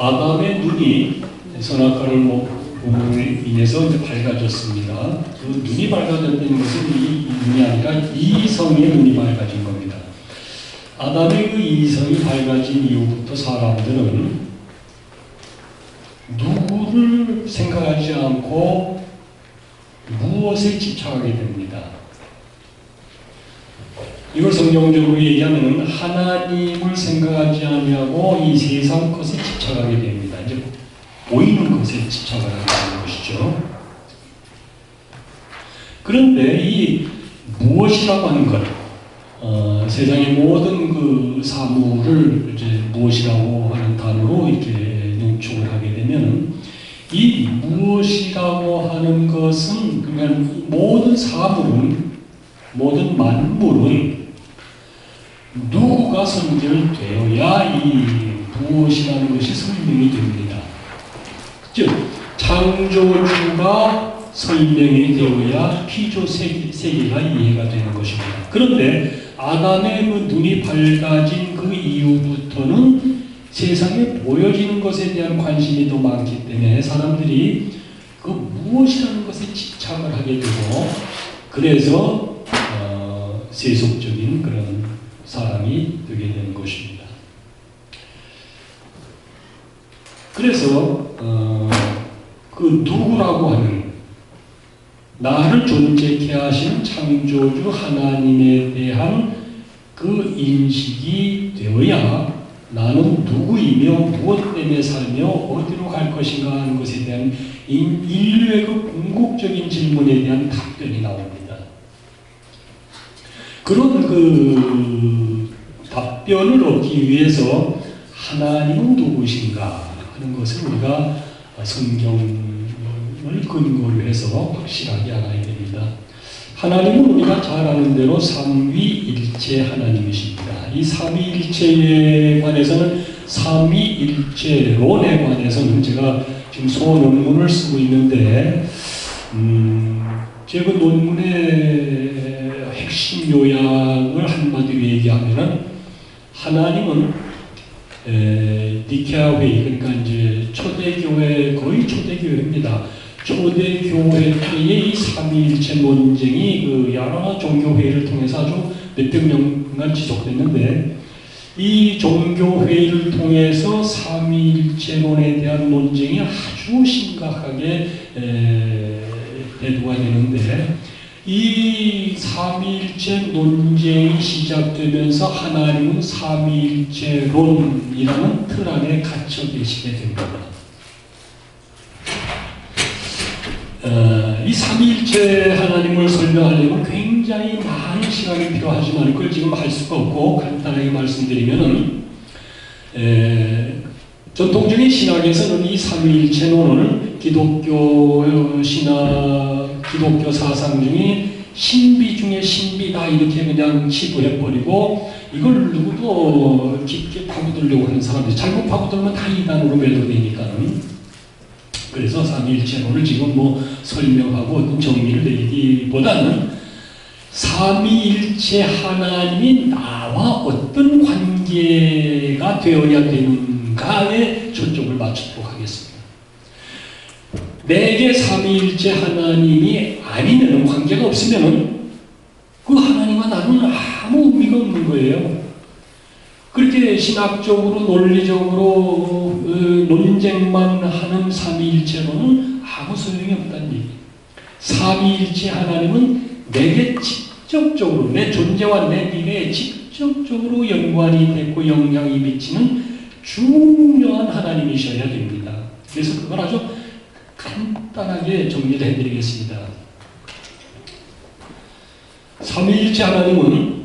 아담의 눈이 선악과를 먹음으로 인해서 이제 밝아졌습니다. 그 눈이 밝아졌다는 것은 이 눈이 아니라 이성의 눈이 밝아진 겁니다. 아담의 그 이성이 밝아진 이후부터 사람들은 누구를 생각하지 않고 무엇에 집착하게 됩니다. 이걸 성경적으로 얘기하면 하나님을 생각하지 아니하고 이 세상 것에 집착하게 됩니다. 이제 보이는 것에 집착을 하게 되는 것이죠. 그런데 이 무엇이라고 하는 것, 세상의 모든 그 사물을 이제 무엇이라고 하는 단어로 이렇게 농축을 하게 되면 이 무엇이라고 하는 것은 그러니까 모든 사물은 모든 만물은 누구가 선결되어야 이 무엇이라는 것이 설명이 됩니다. 즉 창조주가 설명이 되어야 피조 세계가 이해가 되는 것입니다. 그런데 아담의 그 눈이 밝아진 그 이후부터는 세상에 보여지는 것에 대한 관심이 더 많기 때문에 사람들이 그 무엇이라는 것에 집착을 하게 되고 그래서 세속적인 그런 사람이 되게 되는 것입니다. 그래서 그 누구라고 하는 나를 존재케 하신 창조주 하나님에 대한 그 인식이 되어야 나는 누구이며 무엇 때문에 살며 어디로 갈 것인가 하는 것에 대한 인류의 그 궁극적인 질문에 대한 답변이 나옵니다. 그런 그 답변을 얻기 위해서 하나님은 누구신가 하는 것을 우리가 성경을 근거로 해서 확실하게 알아야 됩니다. 하나님은 우리가 잘 아는 대로 삼위일체 하나님이십니다. 이 삼위일체에 관해서는 삼위일체론에 관해서는 제가 지금 소논문을 쓰고 있는데 제가 논문의 핵심 요약을 한마디로 얘기하면은 하나님은 니케아 회의 그러니까 이제 초대교회 거의 초대교회입니다. 초대교회 때의 이 삼위일체 논쟁이 그 여러 종교회의를 통해서 아주 몇백 년간 지속됐는데 이 종교회의를 통해서 삼위일체론에 대한 논쟁이 아주 심각하게 대두가 되는데 이 삼위일체 논쟁이 시작되면서 하나님은 삼위일체론이라는 틀 안에 갇혀 계시게 됩니다. 이 삼위일체 하나님을 설명하려면 굉장히 많은 시간이 필요하지만 그걸 지금 할 수가 없고 간단하게 말씀드리면은 전통적인 신학에서는 이 삼위일체론을 기독교 신학 기독교 사상 중에 신비 중에 신비다 이렇게 그냥 치부해버리고 이걸 누구도 깊게 파고들려고 하는 사람들이 잘못 파고들면 다 이단으로 매도되니까는 그래서 삼위일체론을 지금 뭐 설명하고 어떤 정리를 내기보다는 삼위일체 하나님이 나와 어떤 관계가 되어야 되는가에 초점을 맞추도록 하겠습니다. 내게 삼위일체 하나님이 아니면 관계가 없으면 그 하나님과 나는 아무 의미가 없는 거예요. 그렇게 신학적으로 논리적으로 논쟁만 하는 삼위일체로는 아무 소용이 없다는 얘기. 삼위일체 하나님은 내게 직접적으로 내 존재와 내 미래에 직접적으로 연관이 되고 영향이 미치는 중요한 하나님이셔야 됩니다. 그래서 그걸 아주 간단하게 정리를 해드리겠습니다. 삼위일체 하나님은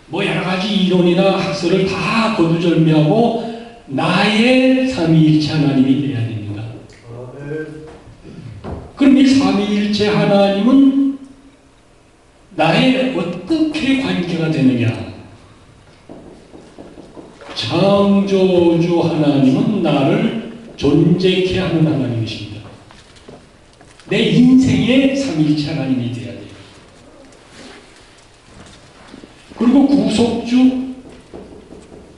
뭐 여러 가지 이론이나 학설을 다 거두절미하고 나의 삼위일체 하나님이 되어야 됩니다. 그럼 이 삼위일체 하나님은 나의 어떻게 관계가 되느냐? 창조주 하나님은 나를 존재케 하는 하나님이십니다. 내 인생의 삼위일체 하나님이 되어야 돼요. 그리고 구속주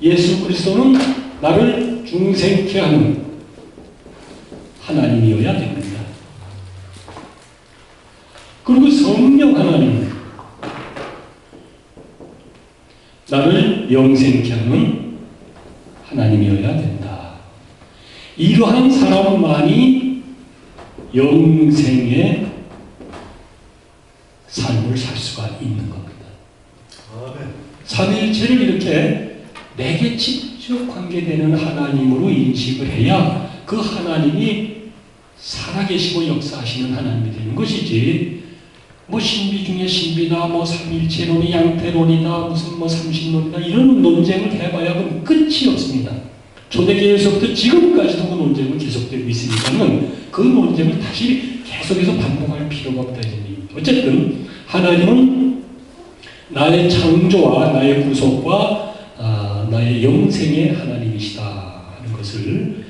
예수 그리스도는 나를 중생케 하는 하나님이어야 됩니다. 그리고 성령 하나님, 나를 영생케 하는 하나님이어야 된다. 이러한 사람만이 영생의 삶을 살 수가 있는 겁니다. 삼위일체를 이렇게 내게 직접 관계되는 하나님으로 인식을 해야 그 하나님이 살아계시고 역사하시는 하나님이 되는 것이지, 뭐 신비 중에 신비다, 뭐 삼위일체론이 양태론이다, 무슨 뭐 삼신론이다, 이런 논쟁을 해봐야 그럼 끝이 없습니다. 초대교회에서부터 지금까지도 그 논쟁은 계속되고 있으니까는 그 논쟁을 다시 계속해서 반복할 필요가 없다. 어쨌든 하나님은 나의 창조와 나의 구속과 나의 영생의 하나님이시다 하는 것을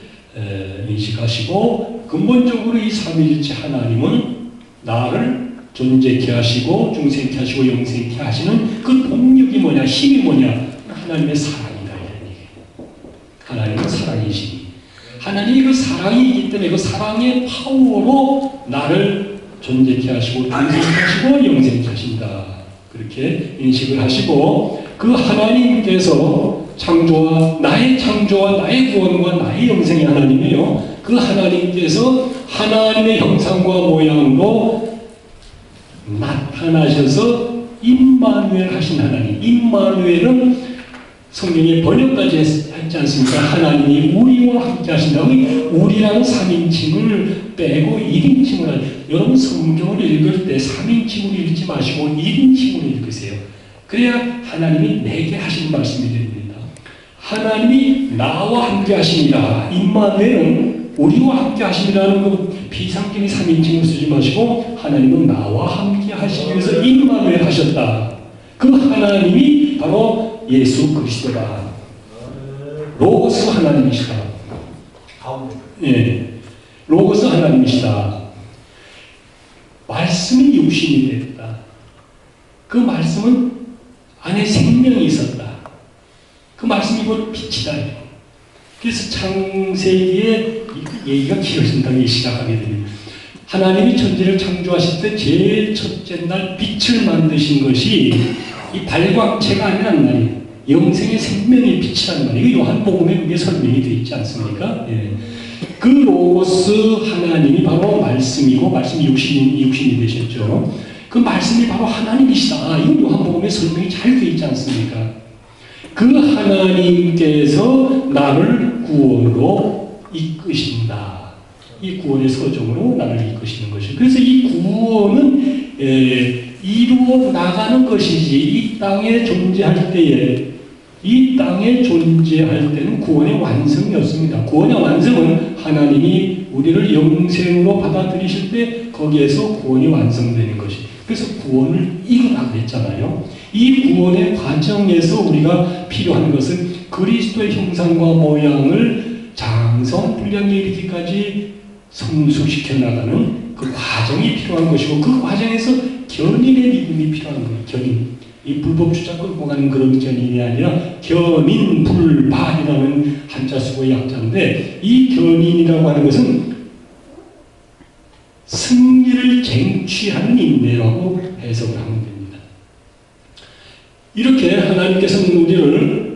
인식하시고, 근본적으로 이 삼위일체 하나님은 나를 존재케 하시고 중생케 하시고 영생케 하시는 그 동력이 뭐냐, 힘이 뭐냐, 하나님의 사랑이다 이런 얘기예요. 하나님은 사랑이시니 하나님이 그 사랑이기 때문에 그 사랑의 파워로 나를 존재케 하시고 중생케 하시고 영생케 하신다, 그렇게 인식을 하시고, 그 하나님께서 창조와 나의 구원과 나의 영생의 하나님이에요. 그 하나님께서 하나님의 형상과 모양으로 나타나셔서 임마누엘 하신 하나님. 임마누엘은 성경에 번역까지 했지 않습니까? 하나님이 우리와 함께 하신다고. 우리라는 3인칭을 빼고 1인칭을 하죠. 여러분 성경을 읽을 때 3인칭으로 읽지 마시고 1인칭으로 읽으세요. 그래야 하나님이 내게 하신 말씀이 됩니다. 하나님이 나와 함께 하십니다. 임마누엘은 우리와 함께 하심이라는 그 비상적인 3인칭을 쓰지 마시고 하나님은 나와 함께 하시기 위해서 임마누엘 하셨다. 그 하나님이 바로 예수 그리스도다. 로고스 하나님이시다. 예, 로고스 하나님이시다. 말씀이 육신이 됐다. 그 말씀은 안에 생명이 있었다. 그 말씀이 곧 빛이다. 그래서 창세기에 얘기가 길어진다고 시작하게 됩니다. 하나님이 천지를 창조하실 때 제일 첫째 날 빛을 만드신 것이 이 발광체가 아니란 말이에요. 영생의 생명의 빛이란 말이에요. 이거 요한복음에 그게 설명이 되어 있지 않습니까? 예. 그 로고스 하나님이 바로 말씀이고, 말씀이 육신이 되셨죠. 그 말씀이 바로 하나님이시다. 이거 요한복음에 설명이 잘 되어 있지 않습니까? 그 하나님께서 나를 구원으로 이끄신다. 이 구원의 서정으로 나를 이끄시는 것이죠. 그래서 이 구원은 이루어 나가는 것이지, 이 땅에 존재할 때는 구원의 완성이 없습니다. 구원의 완성은 하나님이 우리를 영생으로 받아들이실 때 거기에서 구원이 완성되는 것이. 그래서 구원을 이루라고 했잖아요. 이 구원의 과정에서 우리가 필요한 것은 그리스도의 형상과 모양을 장성 분량에 이르기까지 성숙시켜 나가는 그 과정이 필요한 것이고, 그 과정에서 견인의 믿음이 필요한 거예요. 견인. 이 불법 주자 끌고 가는 그런 견인이 아니라 견인불발이라는 한자 쓰고 약자인데, 이 견인이라고 하는 것은 승리를 쟁취하는 인내라고 해석을 하면 됩니다. 이렇게 하나님께서는 우리를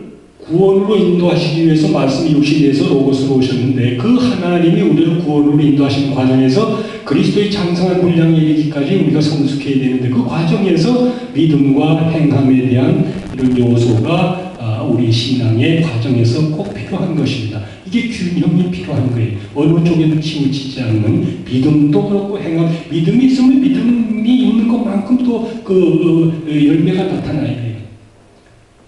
구원으로 인도하시기 위해서 말씀이 육신에서 로고스로 오셨는데, 그 하나님이 우리를 구원으로 인도하시는 과정에서 그리스도의 장성한 분량에 이르기까지 우리가 성숙해야 되는데, 그 과정에서 믿음과 행함에 대한 이런 요소가 우리 신앙의 과정에서 꼭 필요한 것입니다. 이게 균형이 필요한 거예요. 어느 쪽에도 치우치지 않는 믿음도 그렇고 행함. 믿음이 있으면 믿음이 있는 것만큼 또 그 열매가 나타나야 돼요.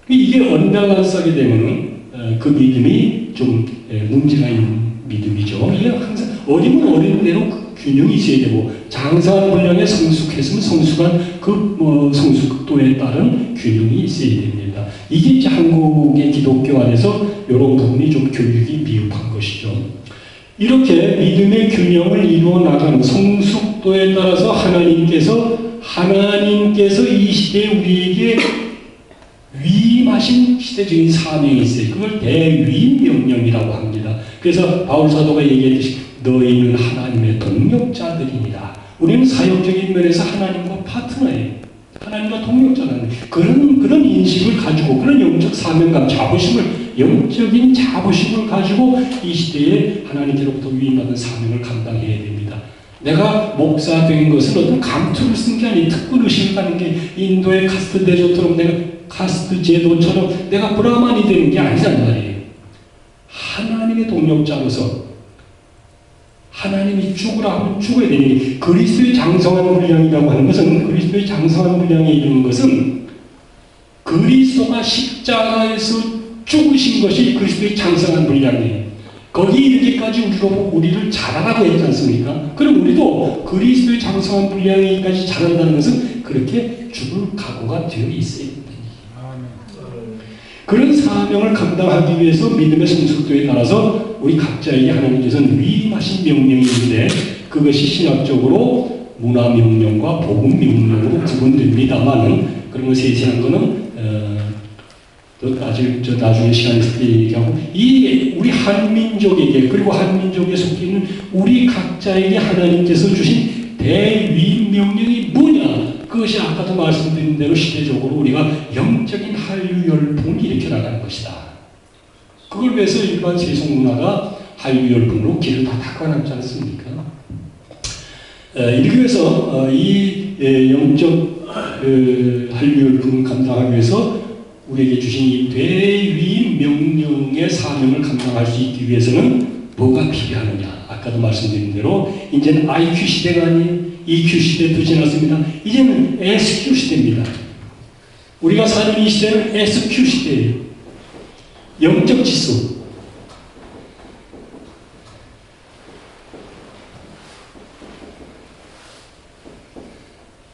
이게 언밸런스하게 되면 그 믿음이 좀 문제가 있는 믿음이죠. 이게 항상 어리면 어린 대로 그 균형이 있어야 되고, 장성한 분량에 성숙했으면 성숙한 그 성숙도에 따른 균형이 있어야 됩니다. 이게 이제 한국의 기독교 안에서 이런 부분이 좀 교육이 미흡한 것이죠. 이렇게 믿음의 균형을 이루어 나가는 성숙도에 따라서 하나님께서 이 시대에 우리에게 위임하신 시대적인 사명이 있어요. 그걸 대위임명령이라고 합니다. 그래서 바울 사도가 얘기했듯이 너희는 하나님의 동력자들입니다. 우리는 사역적인 면에서 하나님과 파트너예요. 하나님과 동력자라는 그런 인식을 가지고 그런 영적 사명감, 영적인 자부심을 가지고 이 시대에 하나님께로부터 위임받은 사명을 감당해야 됩니다. 내가 목사 된 것은 어떤 감투를 쓴 게 아니고 특권 의식을 가는 게 인도의 카스트 제도처럼 내가 카스트 제도처럼 내가 브라만이 되는 게 아니란 말이에요. 하나님의 동력자로서 하나님이 죽으라 하면 죽어야 되니 그리스도의 장성한 분량이라고 하는 것은 그리스도의 장성한 분량에 이르는 것은 그리스도가 십자가에서 죽으신 것이 그리스도의 장성한 분량이에요. 거기 이르기까지 우리를 자라라고 했지 않습니까? 그럼 우리도 그리스도의 장성한 분량에까지 자란다는 것은 그렇게 죽을 각오가 되어 있어야 됩니다. 그런 사명을 감당하기 위해서 믿음의 성숙도에 따라서 우리 각자에게 하나님께서는 위임하신 명령이 있는데 그것이 신학적으로 문화명령과 복음명령으로 구분됩니다만은 그런 거 세세한 거는 아직 나중에 시간 있을 때 얘기하고 이 우리 한민족에게 그리고 한민족에 속해 있는 우리 각자에게 하나님께서 주신 대위임명령이 뭐냐? 그것이 아까도 말씀드린 대로 시대적으로 우리가 영적인 한류 열풍을 일으켜 나가는 것이다. 그걸 위해서 일반 세속문화가 한류 열풍으로 길을 다 닦아놨지 않습니까? 이렇게 해서 이 영적 한류 열풍을 감당하기 위해서 우리에게 주신 이 대위임 명령의 사명을 감당할 수 있기 위해서는 뭐가 필요하느냐? 아까도 말씀드린 대로 이제는 IQ 시대가 아니에요. EQ 시대도 지났습니다. 이제는 SQ 시대입니다. 우리가 사는 이 시대는 SQ 시대예요. 영적 지수.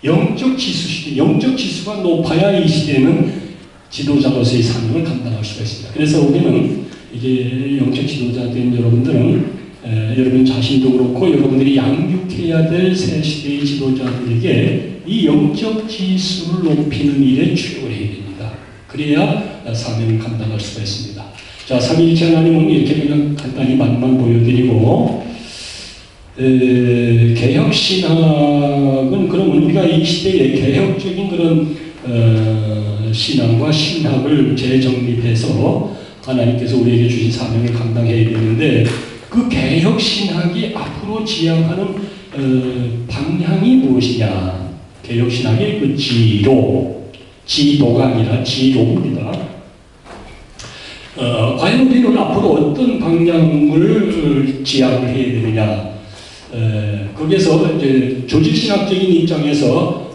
영적 지수 시대. 영적 지수가 높아야 이 시대는 지도자로서의 사명을 감당할 수가 있습니다. 그래서 우리는 이제 영적 지도자 된 여러분들은 여러분 자신도 그렇고 여러분들이 양육해야 될 새 시대의 지도자들에게 이 영적 지수를 높이는 일에 주력을 해야 됩니다. 그래야 사명을 감당할 수가 있습니다. 자, 삼위일체 하나님은 이렇게 그냥 간단히 맛만 보여드리고 개혁신학은 그러면 우리가 이 시대에 개혁적인 그런 신앙과 신학을 재정립해서 하나님께서 우리에게 주신 사명을 감당해야 되는데 그 개혁신학이 앞으로 지향하는 방향이 무엇이냐? 개혁신학의 그 지도가 아니라 지도입니다. 과연 우리는 앞으로 어떤 방향을 지향을 해야 되느냐? 거기에서 이제 조직신학적인 입장에서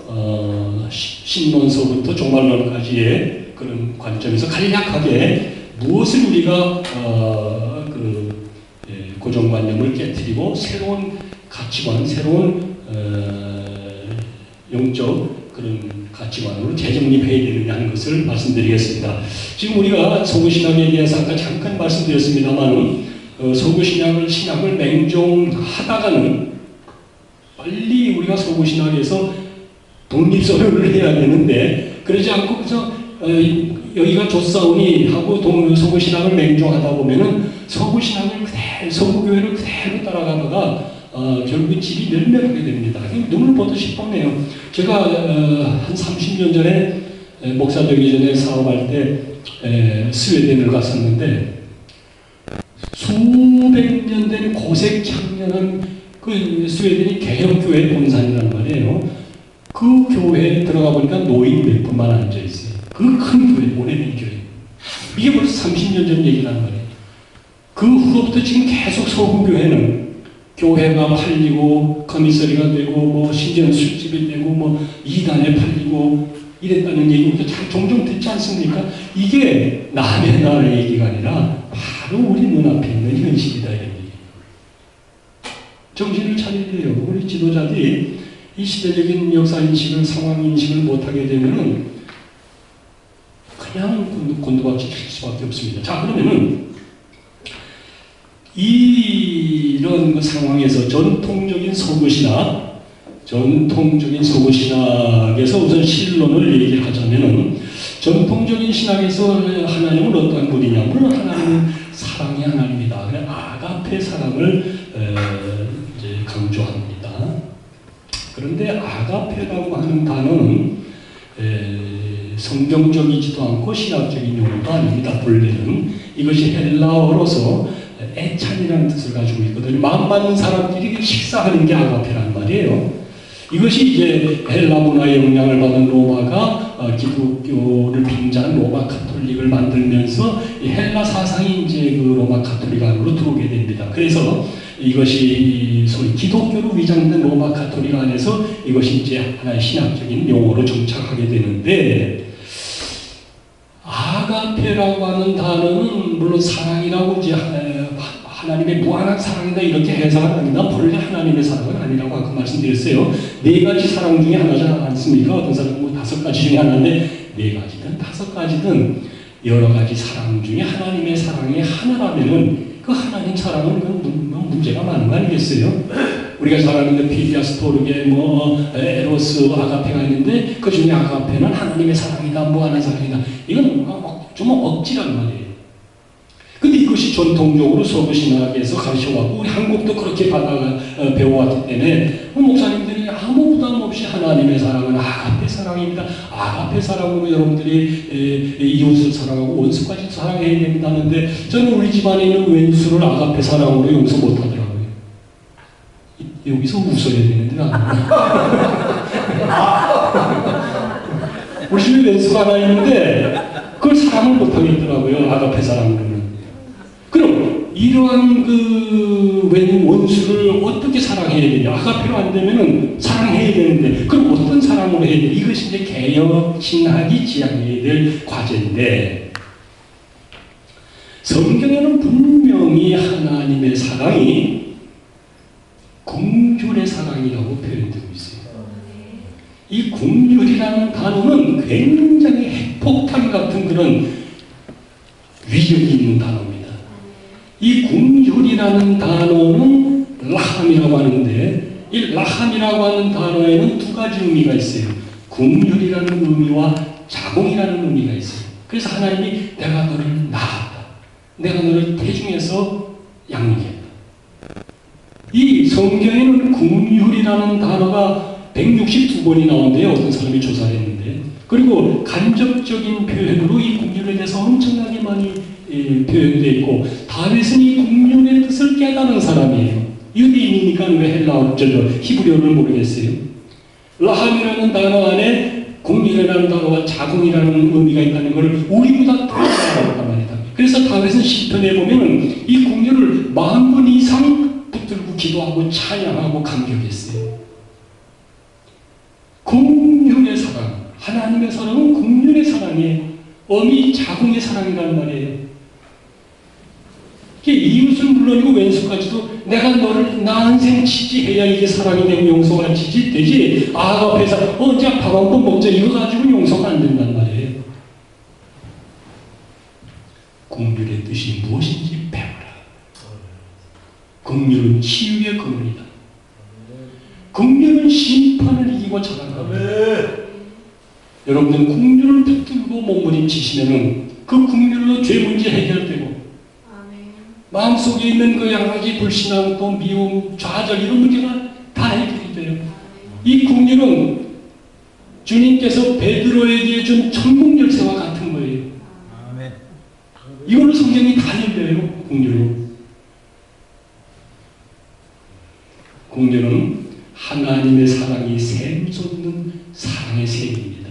신론서부터 종말론까지의 그런 관점에서 간략하게 무엇을 우리가 고정관념을 깨트리고 새로운 가치관, 새로운 영적 그런 가치관으로 재정립해야 되느냐 하는 것을 말씀드리겠습니다. 지금 우리가 서구신학에 대해서 아까 잠깐 말씀드렸습니다만 서구신학을 맹종하다가는 빨리 우리가 서구신학에서 독립서열을 해야 되는데 그러지 않고 그래서 여기가 좋사오니 하고 서구신학을 맹종하다 보면은 서구신학을 그대로, 서구교회를 그대로 따라가다가 결국은 질이 멸멸하게 됩니다. 눈을 보듯이 뻔해요. 제가 한 30년 전에 목사 되기 전에 사업할 때 스웨덴을 갔었는데 수백 년 된 고색 청년은 그 스웨덴이 개혁교회 본산이란 말이에요. 그 교회에 들어가 보니까 노인 몇 분만 앉아있어요. 그 큰 교회, 오래된 교회. 이게 벌써 30년 전 얘기란 말이에요. 그 후로부터 지금 계속 서구교회는 교회가 팔리고 커미서리가 되고 뭐 심지어는 술집이 되고 뭐 이단에 팔리고 이랬다는 얘기도 종종 듣지 않습니까? 이게 남의 나라의 얘기가 아니라 바로 우리 눈앞에 있는 현실이다. 정신을 차려야 돼요. 우리 지도자들이 이 시대적인 역사인식을 상황인식을 못하게 되면은 그냥 곤두박질 칠 수밖에 없습니다. 자, 그러면은 이런 상황에서 전통적인 서구신학에서 우선 실론을 얘기하자면은 전통적인 신학에서 하나님은 어떠한 분이냐면 하나님은 사랑의 하나님이다. 그래 아가페 사랑을 이제 강조합니다. 그런데 아가페라고 하는 단어는 성경적이지도 않고 신학적인 용어도 아닙니다. 본래는 이것이 헬라어로서 애찬이라는 뜻을 가지고 있거든요. 마음 맞는 사람끼리 식사하는 게 아가페란 말이에요. 이것이 이제 헬라 문화의 영향을 받은 로마가 기독교를 빙자한 로마 카톨릭을 만들면서 헬라 사상이 이제 그 로마 카톨릭 안으로 들어오게 됩니다. 그래서 이것이 소위 기독교로 위장된 로마 카톨릭 안에서 이것이 이제 하나의 신학적인 용어로 정착하게 되는데, 아가페라고 하는 단어는 물론 사랑이라고 이제 하나님의 무한한 사랑이다 이렇게 해석은 아니다. 본래 하나님의 사랑은 아니라고 아까 말씀드렸어요. 네 가지 사랑 중에 하나지 않습니까? 어떤 사람은 뭐 5가지 중에 하나인데, 4가지든 5가지든 여러 가지 사랑 중에 하나님의 사랑이 하나라면은 그 하나님 사랑은 문제가 많은 거 아니겠어요? 우리가 잘 아는 피디아스 토르게 에로스 아가페가 있는데 그 중에 아가페는 하나님의 사랑이다, 무한한 사랑이다. 이건 좀 억지란 말이에요. 근데 이것이 전통적으로 서구신학에서 가르쳐왔고 우리 한국도 그렇게 배워왔기 때문에 목사님들이 아무 부담 없이 하나님의 사랑은 아가페 사랑입니다. 아가페 사랑으로 여러분들이 이웃을 사랑하고 원수까지 사랑해야 된다는데, 저는 우리 집안에 있는 왼수를 아가페 사랑으로 용서 못하더라고요. 여기서 웃어야 되는데 나는. 우리 집에 왼수가 하나 있는데 그걸 사랑을 못하겠더라고요. 아가페 사랑으로는. 그럼 이러한 그 원수를 어떻게 사랑해야 되냐? 아가페로 안 되면은 사랑해야 되는데, 그럼 어떤 사랑으로 해야 돼? 이것이 이제 개혁 신학이 지향해야 될 과제인데, 성경에는 분명히 하나님의 사랑이 긍휼의 사랑이라고 표현되고 있어요. 이 긍휼이라는 단어는 굉장히 핵폭탄 같은 그런 위력이 있는 단어입니다. 이 긍휼이라는 단어는 라함이라고 하는데, 이 라함이라고 하는 단어에는 2가지 의미가 있어요. 긍휼이라는 의미와 자궁이라는 의미가 있어요. 그래서 하나님이 내가 너를 낳았다, 내가 너를 태중에서 양육했다. 이 성경에는 긍휼이라는 단어가 162번이 나오는데요. 어떤 사람이 조사를 했는데, 그리고 간접적인 표현으로 이 긍휼에 대해서 엄청나게 많이 표현되어 있고, 다윗은 이 긍휼의 뜻을 깨달은 사람이에요. 유대인이니까 왜 헬라어, 히브리어를 모르겠어요. 라함이라는 단어 안에 긍휼이라는 단어와 자궁이라는 의미가 있다는 걸 우리보다 더 잘 알았단 말이다. 그래서 다윗은 시편에 보면 이 긍휼을 10,000번 이상 붙들고 기도하고 찬양하고 감격했어요. 긍휼의 사랑, 하나님의 사랑은 긍휼의 사랑이에요. 엄히 자궁의 사랑이란 말이에요. 이웃은 물론이고 왼수까지도 내가 너를 난생 지지해야 이게 사랑이 되고 용서가 되지, 아가페에서 언제 밥 한 번 먹자 이거 가지고 용서가 안 된단 말이에요. 긍휼의 뜻이 무엇인지 배워라. 긍휼은 치유의 근원이다. 긍휼은 심판을 이기고 자랑합니다. 여러분들 긍휼을 붙들고 몸부림치시면은 그 긍휼로 죄 문제 해결되고, 마음속에 있는 그 여러 가지 불신앙, 또 미움, 좌절 이런 문제가 다 해결이 돼요. 이 긍휼은 주님께서 베드로에게 준 천국 열쇠와 같은 거예요. 이걸로 성경이 다 열려요. 긍휼로. 긍휼은 하나님의 사랑이 샘솟는 사랑의 세계입니다.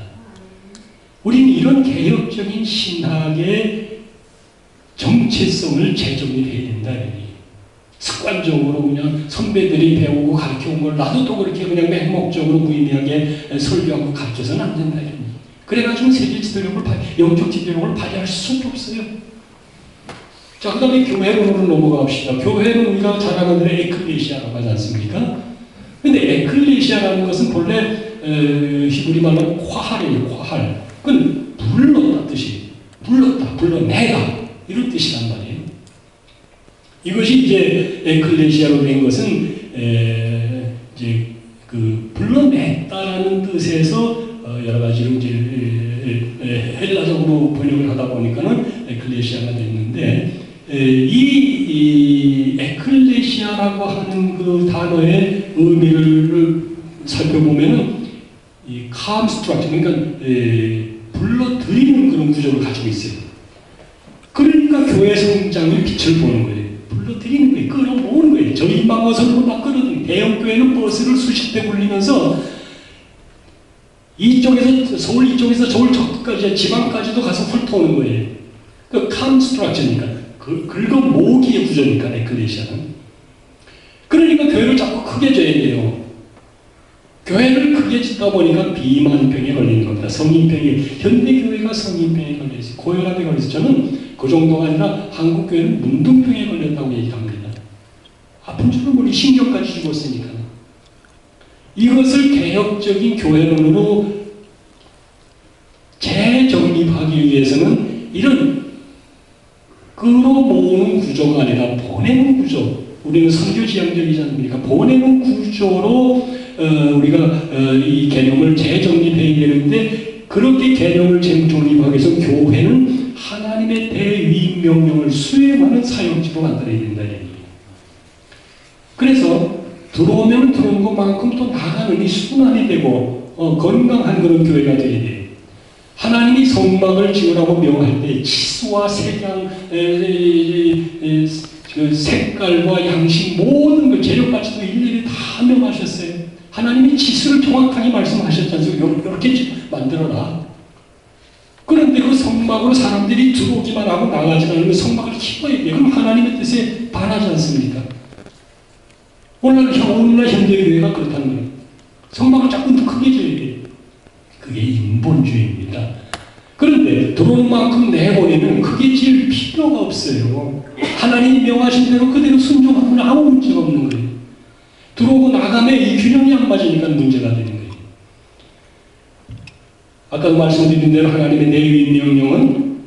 우리는 이런 개혁적인 신학의 정체성을 재정립해야 된다. 습관적으로 그냥 선배들이 배우고 가르쳐온 걸 나도 또 그렇게 그냥 맹목적으로 무의미하게 설교하고 가르쳐서는 안 된다. 그래가지고 세계 지도력을, 영적 지도력을 발휘할 수도 없어요. 자, 그 다음에 교회론으로 넘어갑시다. 교회는 우리가 잘 아는 대로 에클레시아라고 하지 않습니까? 근데 에클레시아라는 것은 본래 히브리 말로 화할이에요. 화할. 그건 불렀다 뜻이에요. 불렀다, 불러내다 이런 뜻이란 말이에요. 이것이 이제 에클레시아로 된 것은 이제 그 불러냈다라는 뜻에서 여러 가지로 이제 헬라적으로 번역을 하다 보니까는 에클레시아가 됐는데, 이 에클레시아라고 하는 그 단어의 의미를 살펴보면은 이 calm structure, 그러니까 불러들이는 그런 구조를 가지고 있어요. 그러니까 교회 성장의 빛을 보는 거예요. 불러들이는 거예요. 끌어모으는 거예요. 저희 방어선으로 막 끌어들이는. 대형 교회는 버스를 수십 대 굴리면서 이쪽에서 서울 이쪽에서 서울 저까지 지방까지도 가서 훑어오는 거예요. 그 calm structure니까. 긁어모으기의 구조니까 에클레시아는. 그러니까 교회를 자꾸 크게 져야 돼요. 교회를 크게 짓다 보니까 비만병에 걸리는 겁니다. 성인병이. 현대교회가 성인병에 걸려있어요. 고혈압에 걸려있어요. 저는 그 정도가 아니라 한국교회는 문둥병에 걸렸다고 얘기합니다. 아픈 줄은 모르고 신경까지 죽었으니까. 이것을 개혁적인 교회론으로 재정립하기 위해서는 이런 끌어모으는 구조가 아니라 보내는 구조. 우리는 선교지향적이지 않습니까? 보내는 구조로 우리가 이 개념을 재정립해야 되는데, 그렇게 개념을 재정립하기 위해서 교회는 하나님의 대위임 명령을 수행하는 사역지로 만들어야 된다. 그래서 들어오면 들어온 것만큼 또 나가는 이 순환이 되고 건강한 그런 교회가 되어야 돼요. 하나님이 성막을 지으라고 명할 때 치수와 색양, 그 색깔과 양식 모든 그 재료까지도 일일이 다 명하셨어요. 하나님이 치수를 정확하게 말씀하셨지 않습니까? 이렇게 만들어라. 그런데 그 성막으로 사람들이 들어오기만 하고 나가지 않으면 성막을 키워야 돼요. 그럼 하나님의 뜻에 반하지 않습니까? 오늘날 현대교회가 그렇다는 거예요. 성막을 자꾸 더 크게 지어야 돼요. 그게 인본주의입니다. 그런데 들어오는 만큼 내보내면 크게 지을 필요가 없어요. 하나님이 명하신 대로 그대로 순종하면 아무 문제가 없는 거예요. 들어오고 나가면 이 균형이 안 맞으니까 문제가 되는 거예요. 아까도 말씀드린 대로 하나님의 내위임 명령은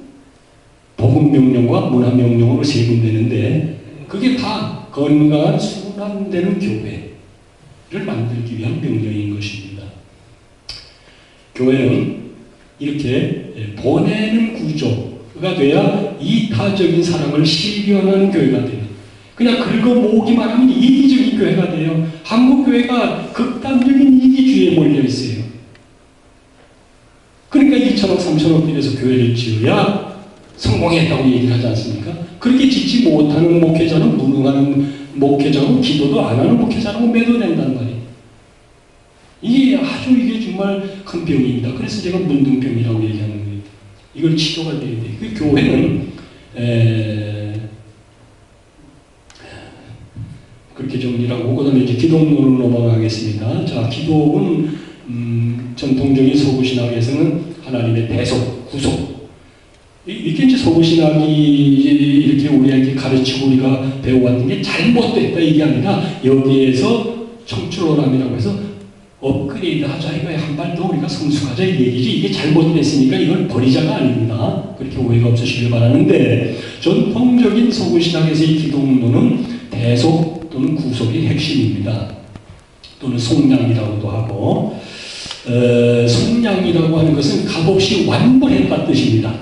복음 명령과 문화 명령으로 세분되는데, 그게 다 건강한 순환되는 교회를 만들기 위한 명령인 것입니다. 교회는 이렇게 보내는 구조가 돼야 이타적인 사랑을 실현하는 교회가 돼요. 그냥 긁어모으기만 하면 이기적인 교회가 돼요. 한국 교회가 극단적인 이기주의에 몰려 있어요. 그러니까 2천억, 3천억 들여서 교회를 지어야 성공했다고 얘기를 하지 않습니까? 그렇게 짓지 못하는 목회자는 무능한 목회자고 기도도 안 하는 목회자라고 매도된단 말이에요. 이게 정말 큰 병입니다. 그래서 제가 문둥병이라고 얘기하는 거예요. 이걸 치료가 돼야 돼요. 그 교회는 그렇게 정리하고, 그 다음에 이제 기독론으로 넘어가겠습니다. 자, 기독은 전통적인 서구신학에서는 하나님의 대속, 구속. 이게 이제 서구신학이 이렇게 우리에게 가르치고 우리가 배워왔는 게 잘못됐다 이게 아니라, 여기에서 청출어람이라고 해서 업그레이드 하자 이거에 한 발 더 우리가 성숙하자 이 얘기지, 이게 잘못됐으니까 이걸 버리자가 아닙니다. 그렇게 오해가 없으시길 바라는데, 전통적인 서구신학에서의 기독론은 대속 또는 구속이 핵심입니다. 또는 속량이라고도 하고, 속량이라고 하는 것은 값없이 완불했다 뜻입니다.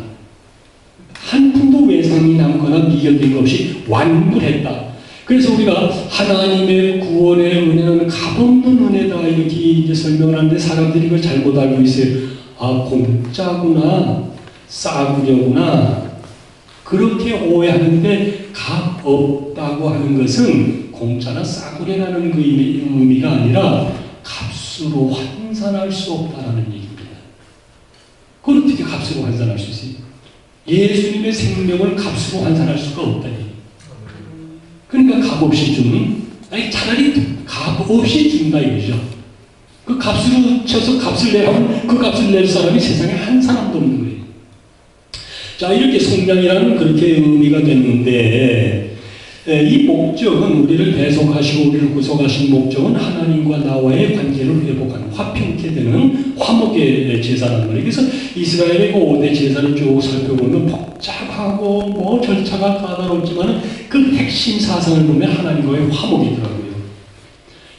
한 푼도 외상이 남거나 미결된 것 없이 완불했다. 그래서 우리가 하나님의 구원의 은혜는 값없는 은혜다 이렇게 이제 설명을 하는데, 사람들이 이걸 잘못 알고 있어요. 아, 공짜구나, 싸구려구나, 그렇게 오해하는데, 값 없다고 하는 것은 공짜나 싸구려라는 그 의미가 아니라 값으로 환산할 수 없다라는 얘기입니다. 그걸 어떻게 값으로 환산할 수 있어요? 예수님의 생명을 값으로 환산할 수가 없다니. 그러니까 값없이 주는, 아니 차라리 값없이 준다 이거죠. 그 값으로 쳐서 값을 내라면 그 값을 낼 사람이 세상에 한 사람도 없는 거예요. 자, 이렇게 속량이라는 그렇게 의미가 됐는데, 이 목적은, 우리를 배속하시고 우리를 구속하신 목적은 하나님과 나와의 관계를 회복하는, 화평케 되는 화목의 제사라는 거예요. 그래서 이스라엘의 그 5대 제사를 쭉 살펴보면 복잡하고 뭐 절차가 까다롭지만 그 핵심 사상을 보면 하나님과의 화목이더라고요.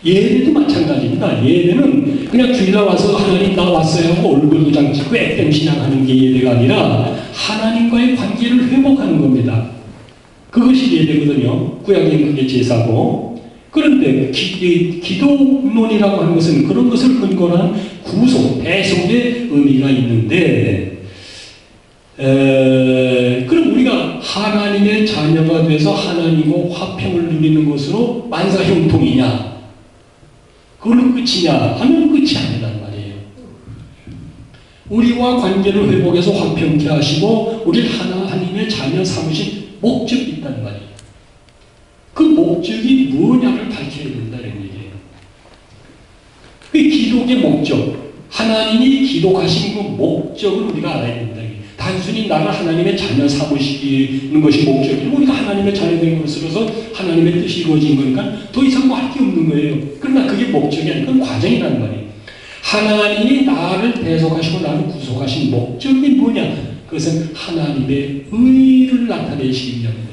예배도 마찬가지입니다. 예배는 그냥 주일날 와서 하나님 나 왔어요 하고 얼굴 도장 찍고 액땜 신앙하는 게 예배가 아니라 하나님과의 관계를 회복하는 겁니다. 그것이 예배거든요. 구약의 그게 제사고. 그런데 기도론이라고 하는 것은 그런 것을 근거로 한 구속, 대속의 의미가 있는데 그럼 우리가 하나님의 자녀가 돼서 하나님과 화평을 누리는 것으로 만사형통이냐? 그걸로 끝이냐? 하면 끝이 아니란 말이에요. 우리와 관계를 회복해서 화평케 하시고 우리를 하나님의 자녀 삼으신 목적이 있단 말이에요. 그 목적이 뭐냐를 밝혀야 된다는 얘기예요. 그 기독의 목적, 하나님이 기독하신 그 목적을 우리가 알아야 된다. 단순히 나를 하나님의 자녀 삼으시는 것이 목적이고 우리가 하나님의 자녀 된 것으로서 하나님의 뜻이 이루어진 거니까 더 이상 뭐 할 게 없는 거예요. 그러나 그게 목적이 아니고 그건 과정이란 말이에요. 하나님이 나를 대속하시고 나를 구속하신 목적이 뭐냐? 그것은 하나님의 의를 나타내시기 위함이에요.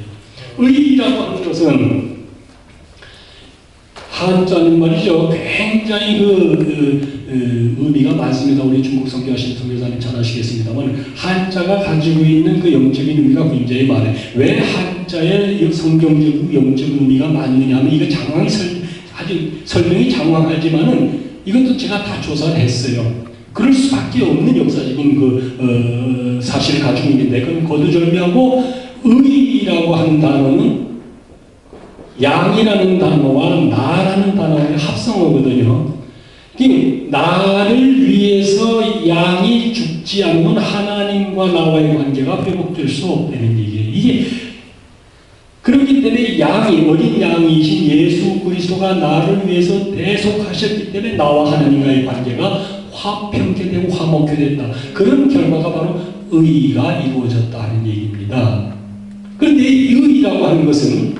의라고 하는 것은 한자는 말이죠. 굉장히 의미가 많습니다. 우리 중국 선교하신 선교사님 잘 아시겠습니다만 한자가 가지고 있는 그 영적인 의미가 굉장히 많아요. 왜 한자의 성경적 영적 의미가 많느냐 하면 이거 아주 설명이 장황하지만은 이것도 제가 다 조사를 했어요. 그럴 수밖에 없는 역사적인 사실을 가지고 있는데 그건 거두절미하고 의라고 하는 단어는 양이라는 단어와 나라는 단어의 합성어거든요. 나를 위해서 양이 죽지 않는 하나님과 나와의 관계가 회복될 수 없다는 얘기예요. 이게 그렇기 때문에 양이 어린 양이신 예수 그리스도가 나를 위해서 대속하셨기 때문에 나와 하나님과의 관계가 화평케 되고 화목케 됐다. 그런 결과가 바로 의가 이루어졌다 하는 얘기입니다. 그런데 이 의라고 하는 것은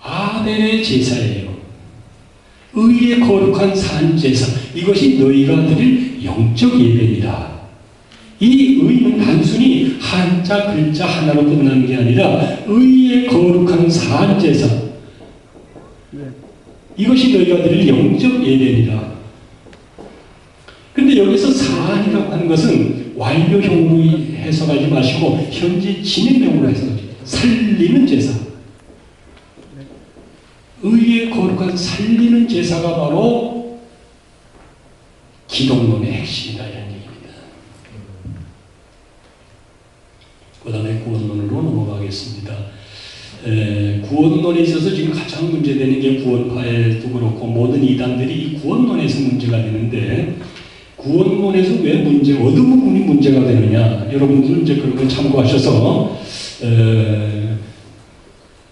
아벨의 제사예요. 의의 거룩한 산제사, 이것이 너희가 드릴 영적 예배이다. 이 의는 단순히 한자 글자 하나로 끝나는 게 아니라 의의 거룩한 산제사, 이것이 너희가 드릴 영적 예배이다. 그런데 여기서 산이라고 하는 것은 완료형으로 해석하지 마시고 현재 진행형으로 해석하지. 살리는 제사, 의의 거룩한 살리는 제사가 바로 기독론의 핵심이다 이런 얘기입니다. 그 다음에 구원론으로 넘어가겠습니다. 구원론에 있어서 지금 가장 문제되는 게 구원파에도 그렇고 모든 이단들이 이 구원론에서 문제가 되는데 구원론에서 왜 어느 부분이 문제가 되느냐, 여러분들 이제 그런 걸 참고하셔서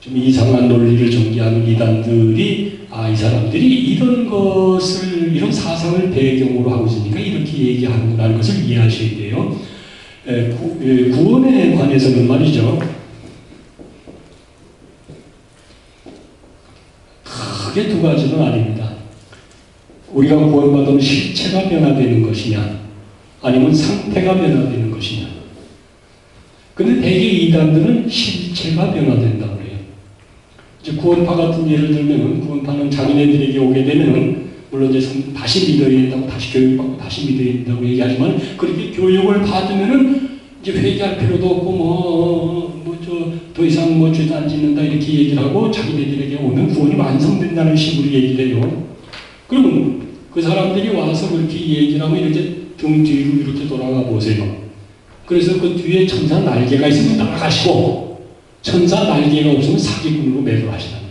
좀 이상한 논리를 전개하는 이단들이 이 사람들이 이런 사상을 배경으로 하고 있으니까 이렇게 얘기하는구나 것을 이해하셔야 돼요. 구원에 관해서는 말이죠. 크게 두 가지는 아닙니다. 우리가 구원받은 실체가 변화되는 것이냐 아니면 상태가 변화되는 것이냐. 근데 대개 이단들은 실체가 변화된다고 그래요. 이제 구원파 같은 예를 들면 구원파는 자기네들에게 오게 되면 물론 이제 다시 믿어야 된다고 다시 교육받고 다시 믿어야 된다고 얘기하지만 그렇게 교육을 받으면은 이제 회개할 필요도 없고 더 이상 죄도 안 짓는다 이렇게 얘기를 하고 자기네들에게 오면 구원이 완성된다는 식으로 얘기를 해요. 그러면 그 사람들이 와서 그렇게 얘기를 하면 이렇게 등 뒤로 이렇게 돌아가 보세요. 그래서 그 뒤에 천사 날개가 있으면 나가시고 천사 날개가 없으면 사기꾼으로 매도하시는 거예요.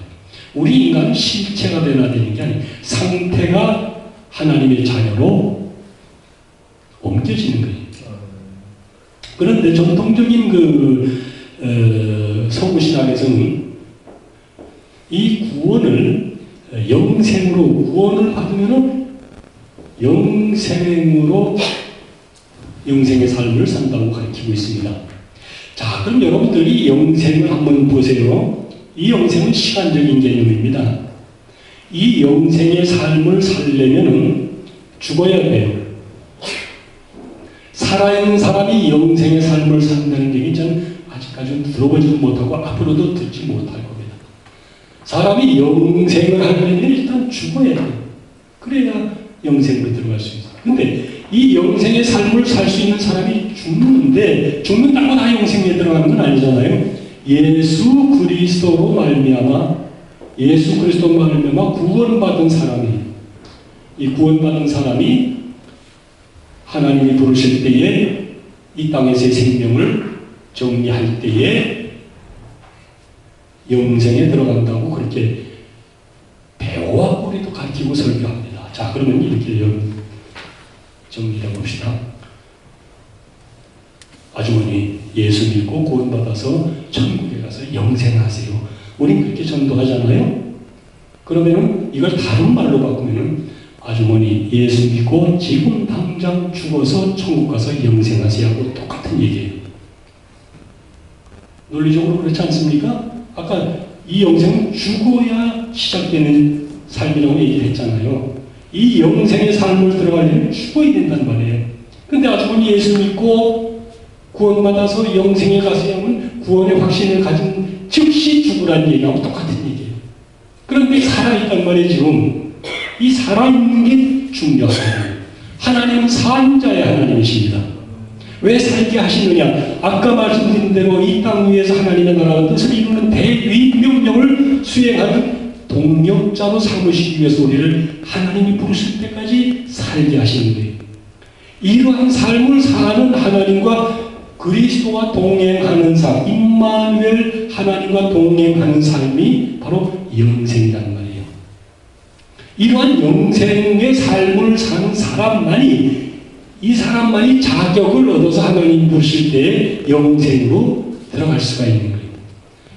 우리 인간은 실체가 변화되는 게 아니에요. 상태가 하나님의 자녀로 옮겨지는 거예요. 그런데 전통적인 서구신학에서는 이 구원을 영생으로 구원을 받으면은 영생의 삶을 산다고 가르치고 있습니다. 자, 그럼 여러분들이 영생을 한번 보세요. 이 영생은 시간적인 개념입니다. 이 영생의 삶을 살려면은 죽어야 돼요. 살아있는 사람이 영생의 삶을 산다는 얘기 저는 아직까지는 들어보지도 못하고 앞으로도 듣지 못할 겁니다. 사람이 영생을 하려면 일단 죽어야 돼요. 그래야 영생으로 들어갈 수 있어요. 근데 이 영생의 삶을 살 수 있는 사람이 죽는다고 다 영생에 들어가는 건 아니잖아요. 예수 그리스도로 말미암아 구원받은 사람이, 이 구원받은 사람이 하나님이 부르실 때에 이 땅에서의 생명을 정리할 때에 영생에 들어간다고 그렇게 배워와 우리도 가르치고 설교합니다. 자, 그러면 이렇게 정리해 봅시다. 아주머니, 예수 믿고 구원받아서 천국에 가서 영생하세요. 우린 그렇게 전도하잖아요. 그러면은 이걸 다른 말로 바꾸면은 아주머니, 예수 믿고 지금 당장 죽어서 천국 가서 영생하세요 하고 똑같은 얘기예요. 논리적으로 그렇지 않습니까? 아까 이 영생은 죽어야 시작되는 삶이라고 얘기를 했잖아요. 이 영생의 삶을 들어가려면 죽어야 된단 말이에요. 근데 아주머니 예수 믿고 구원받아서 영생에 가서 하면 구원의 확신을 가진 즉시 죽으라는 얘기하고 똑같은 얘기예요. 그런데 살아있단 말이에요. 지금 이 살아있는 게 중요하거든요. 하나님은 산자의 하나님이십니다. 왜 살게 하시느냐? 아까 말씀드린 대로 이 땅 위에서 하나님의 나라의 뜻을 이루는 대위 명령을 수행하는 동력자로 삼으시기 위해서 우리를 하나님이 부르실 때까지 살게 하시는 거예요. 이러한 삶을 사는 하나님과 그리스도와 동행하는 삶, 임마누엘 하나님과 동행하는 삶이 바로 영생이란 말이에요. 이러한 영생의 삶을 사는 이 사람만이 자격을 얻어서 하나님 부르실 때 영생으로 들어갈 수가 있는 거예요.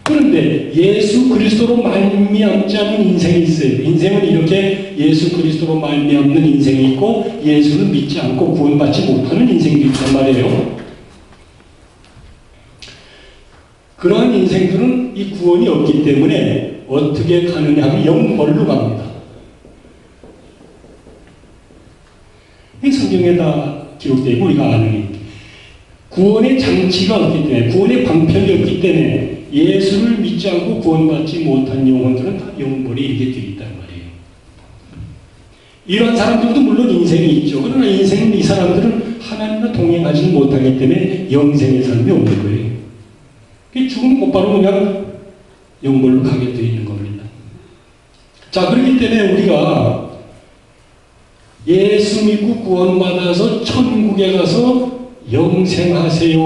그런데 예수 그리스도로 말미암지 않는 인생이 있어요. 인생은 이렇게 예수 그리스도로 말미암는 인생이 있고 예수를 믿지 않고 구원받지 못하는 인생도 있단 말이에요. 그러한 인생들은 이 구원이 없기 때문에 어떻게 가느냐 하면 영벌로 갑니다. 이 성경에 다 기록되어 있고 우리가 아는 구원의 장치가 없기 때문에, 구원의 방편이 없기 때문에 예수를 믿지 않고 구원받지 못한 영혼들은 다 영벌에 이르게 되어 있단 말이에요. 이러한 사람들도 물론 인생이 있죠. 그러나 인생은 이 사람들은 하나님과 동행하지 못하기 때문에 영생의 삶이 없는 거예요. 죽으면 곧바로 그냥 영벌로 가게 되어 있는 겁니다. 자, 그렇기 때문에 우리가 예수 믿고 구원받아서 천국에 가서 영생하세요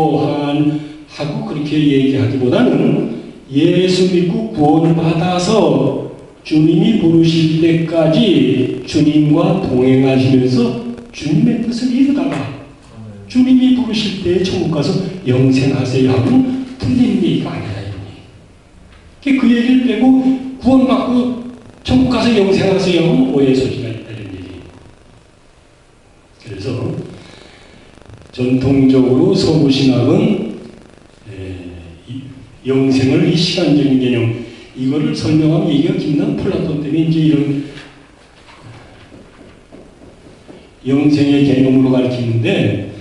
하고 그렇게 얘기하기보다는 예수 믿고 구원받아서 주님이 부르실 때까지 주님과 동행하시면서 주님의 뜻을 이루다가 주님이 부르실 때 천국 가서 영생하세요 하고 틀린 얘기가 아니라 이런 그 얘기를 빼고 구원받고 천국 가서 영생하세요 하면 오해 소지가 있다 이런 얘기예요. 그래서 전통적으로 서구신학은 영생을 이 시간적인 개념 이거를 설명하면 얘기가 김난 플라톤 때문에 이제 이런 영생의 개념으로 가르치는데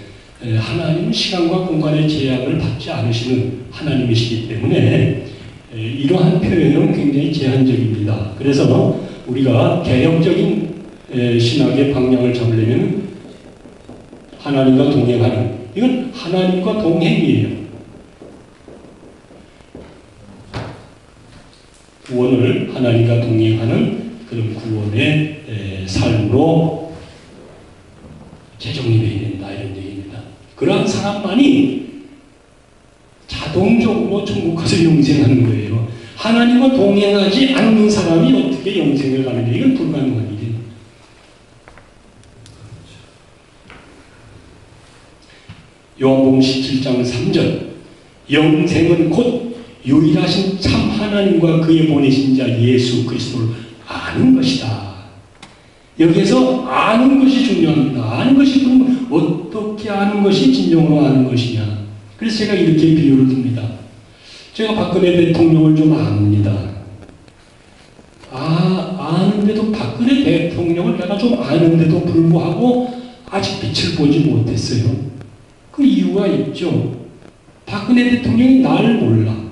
하나님은 시간과 공간의 제약을 받지 않으시는 하나님이시기 때문에 이러한 표현은 굉장히 제한적입니다. 그래서 우리가 개혁적인 신학의 방향을 잡으려면 하나님과 동행하는, 이건 하나님과 동행이에요. 구원을 하나님과 동행하는 그런 구원의 삶으로 재정립해야 된다 이런 얘기입니다. 그러한 사람만이 자동적으로 천국 가서 영생하는 거예요. 하나님과 동행하지 않는 사람이 어떻게 영생을 가느냐, 이건 불가능한 일이에요. 요한복음 17장 3절 영생은 곧 유일하신 참 하나님과 그의 보내신 자 예수 그리스도를 아는 것이다. 여기에서 아는 것이 중요합니다. 아는 것이 그럼 어떻게 아는 것이 진정으로 아는 것이냐. 그래서 제가 이렇게 비유를 듭니다. 제가 박근혜 대통령을 좀 압니다. 아는데도 박근혜 대통령을 내가 좀 아는데도 불구하고 아직 빛을 보지 못했어요. 그 이유가 있죠. 박근혜 대통령이 나를 몰라.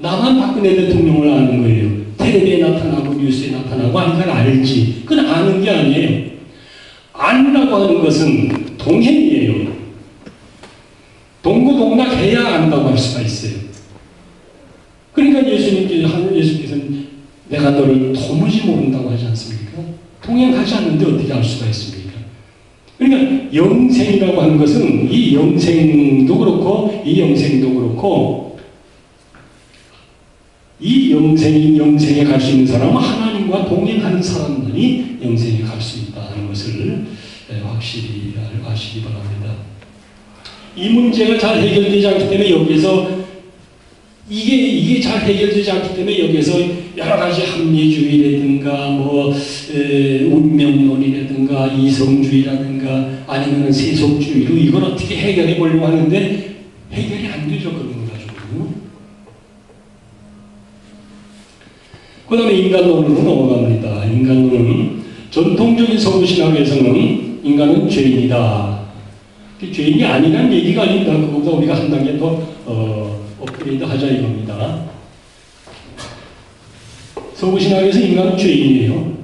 나만 박근혜 대통령을 아는 거예요. 텔레비에 나타나고 뉴스에 나타나고 하니까 알지. 그건 아는 게 아니에요. 안다고 하는 것은 동행이에요. 동고동락해야 안다고 할 수가 있어요. 그러니까 예수님께서는 내가 너를 도무지 모른다고 하지 않습니까? 동행하지 않는데 어떻게 알 수가 있습니까? 그러니까 영생이라고 하는 것은 이 영생도 그렇고 이 영생도 그렇고 이 영생에 갈 수 있는 사람은 하나님과 동행하는 사람만이 영생에 갈 수 있다는 것을 확실히 아시기 바랍니다. 이 문제가 잘 해결되지 않기 때문에 여기에서 이게 잘 해결되지 않기 때문에 여기에서 여러 가지 합리주의라든가 운명론이라든가 이성주의라든가 아니면 세속주의로 이걸 어떻게 해결해 보려고 하는데 해결이 안 되죠. 그런 거 가지고. 그 다음에 인간론으로 넘어갑니다. 인간론은 전통적인 서구신학에서는 인간은 죄인이다. 죄인이 아니라는 얘기가 아닙니다. 그거보다 우리가 한 단계 더 업그레이드 하자 이겁니다. 서구신학에서 인간은 죄인이에요.